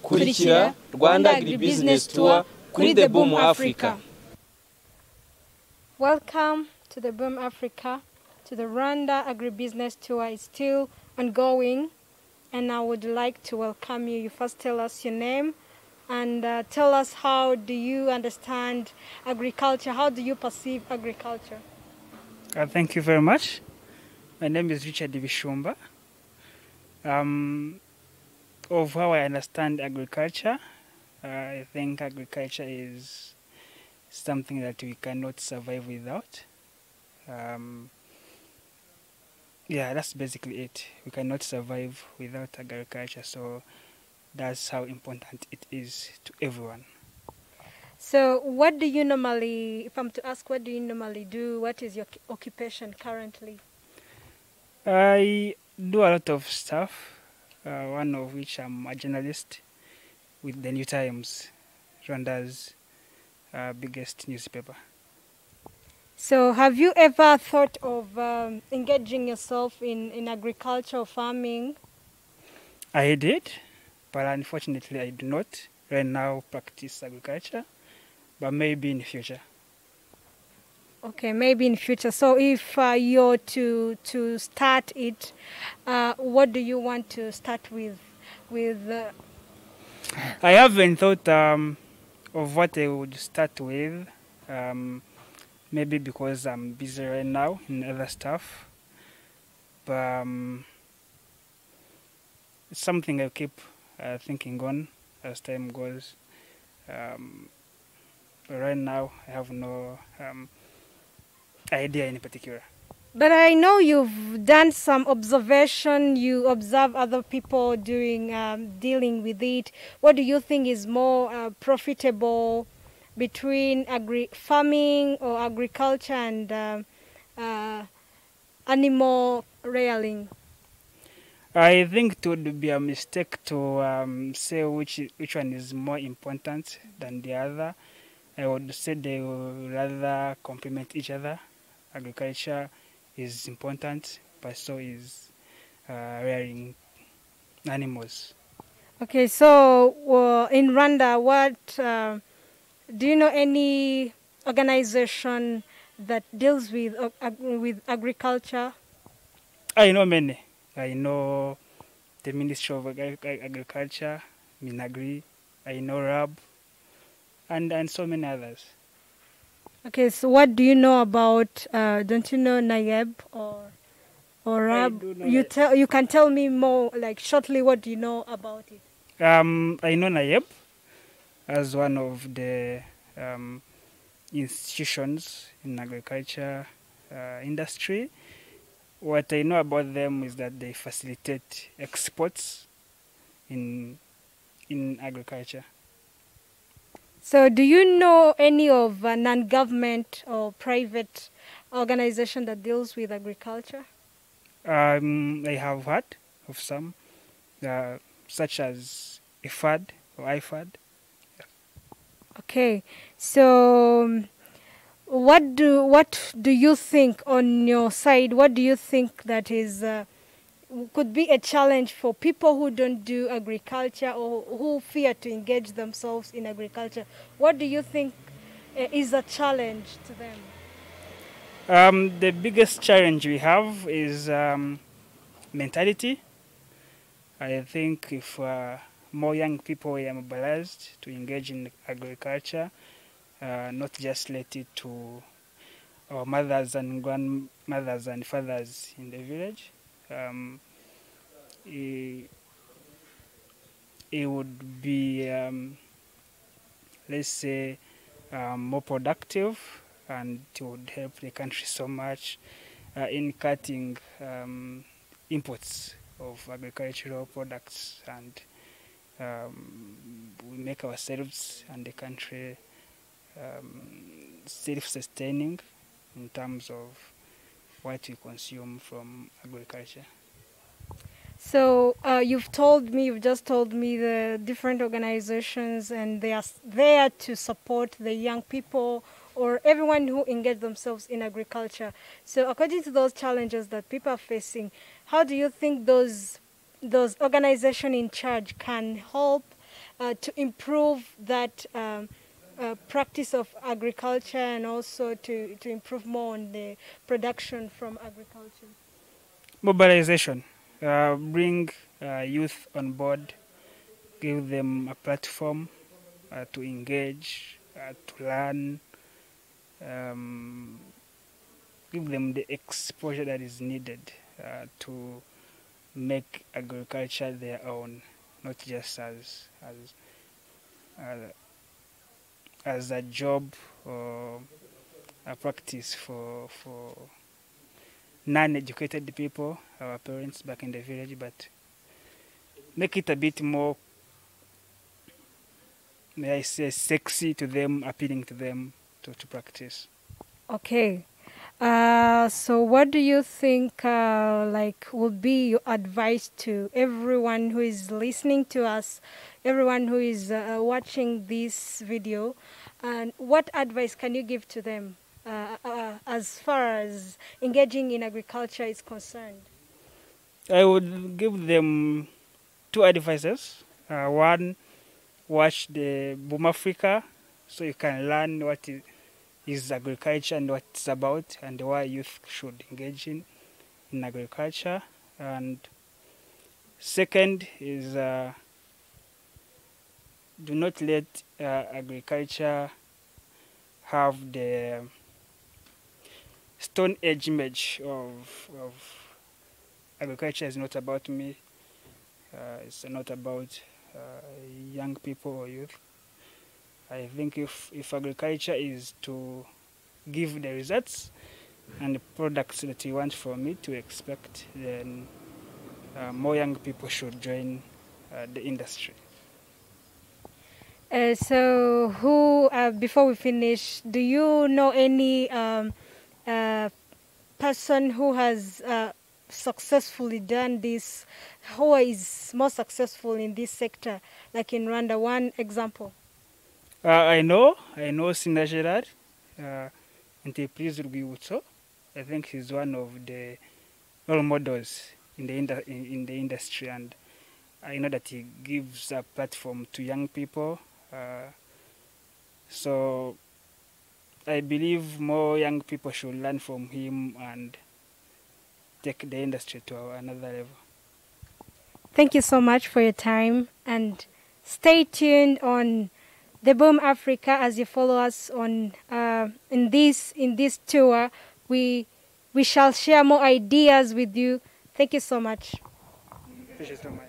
Kurikira Rwanda Agribusiness Tour kuri The Boom Africa. Welcome to the Boom Africa. To the Rwanda Agribusiness Tour is still ongoing, and I would like to welcome you. You first tell us your name and tell us how do you understand agriculture? How do you perceive agriculture? Thank you very much. My name is Richard Bishumba. Of how I understand agriculture, I think agriculture is something that we cannot survive without. Yeah, that's basically it. We cannot survive without agriculture, so that's how important it is to everyone. So what do you normally, if I'm to ask, what do you normally do? What is your occupation currently? I do a lot of stuff, one of which I'm a journalist with the New Times, Rwanda's biggest newspaper. So have you ever thought of engaging yourself in agriculture or farming? I did, but unfortunately I do not right now practice agriculture, but maybe in the future. Okay, maybe in future. So if you're to start it, what do you want to start with? I haven't thought of what I would start with, maybe because I'm busy right now in other stuff, but it's something I keep thinking on as time goes. But right now I have no idea in particular. But I know you've done some observation. You observe other people doing dealing with it. What do you think is more profitable between farming or agriculture and animal rearing? I think it would be a mistake to say which one is more important than the other. I would say they will rather complement each other. Agriculture is important, but so is rearing animals. Okay, so in Rwanda, what do you know any organization that deals with agriculture? I know many. I know the Ministry of Agriculture, Minagri. I know RAB, and so many others. Okay, so what do you know about? Don't you know NAYEB or RAB? You can tell me more, like shortly. What do you know about it? I know NAYEB as one of the institutions in agriculture industry. What I know about them is that they facilitate exports in agriculture. So do you know any of non-government or private organization that deals with agriculture? I have heard of some, such as IFAD or IFAD. Okay, so what do you think on your side? What do you think that is could be a challenge for people who don't do agriculture or who fear to engage themselves in agriculture? What do you think is a challenge to them? The biggest challenge we have is mentality. I think if more young people were mobilized to engage in agriculture, not just let it to our mothers and grandmothers and fathers in the village, it would be, let's say, more productive, and it would help the country so much in cutting imports of agricultural products, and we make ourselves and the country self-sustaining in terms of what we consume from agriculture. So you've just told me the different organizations, and they are there to support the young people or everyone who engage themselves in agriculture. So according to those challenges that people are facing, how do you think those organizations in charge can help to improve that practice of agriculture and also to improve more on the production from agriculture? Mobilization, bring youth on board, give them a platform to engage, to learn, give them the exposure that is needed to make agriculture their own, not just as a job or a practice for non-educated people, our parents back in the village, but make it a bit more, may I say, sexy to them, appealing to them to practice. Okay. So what do you think like would be your advice to everyone who is listening to us, everyone who is watching this video, and what advice can you give to them as far as engaging in agriculture is concerned? I would give them two advices. One, watch the Boom Africa so you can learn what is agriculture and what it's about and why youth should engage in agriculture. And second is do not let agriculture have the stone age image of agriculture is not about me, it's not about young people or youth. I think if agriculture is to give the results and the products that you want from it to expect, then more young people should join the industry. So who, before we finish, do you know any person who has successfully done this, who is more successful in this sector, like in Rwanda? One example. I know Sina Gerard, Entreprise Rwibutso. I think he's one of the role models in the industry, and I know that he gives a platform to young people. So I believe more young people should learn from him and take the industry to another level. Thank you so much for your time, and stay tuned on The Boom Africa as you follow us on in this tour. We shall share more ideas with you. Thank you so much. Thank you so much.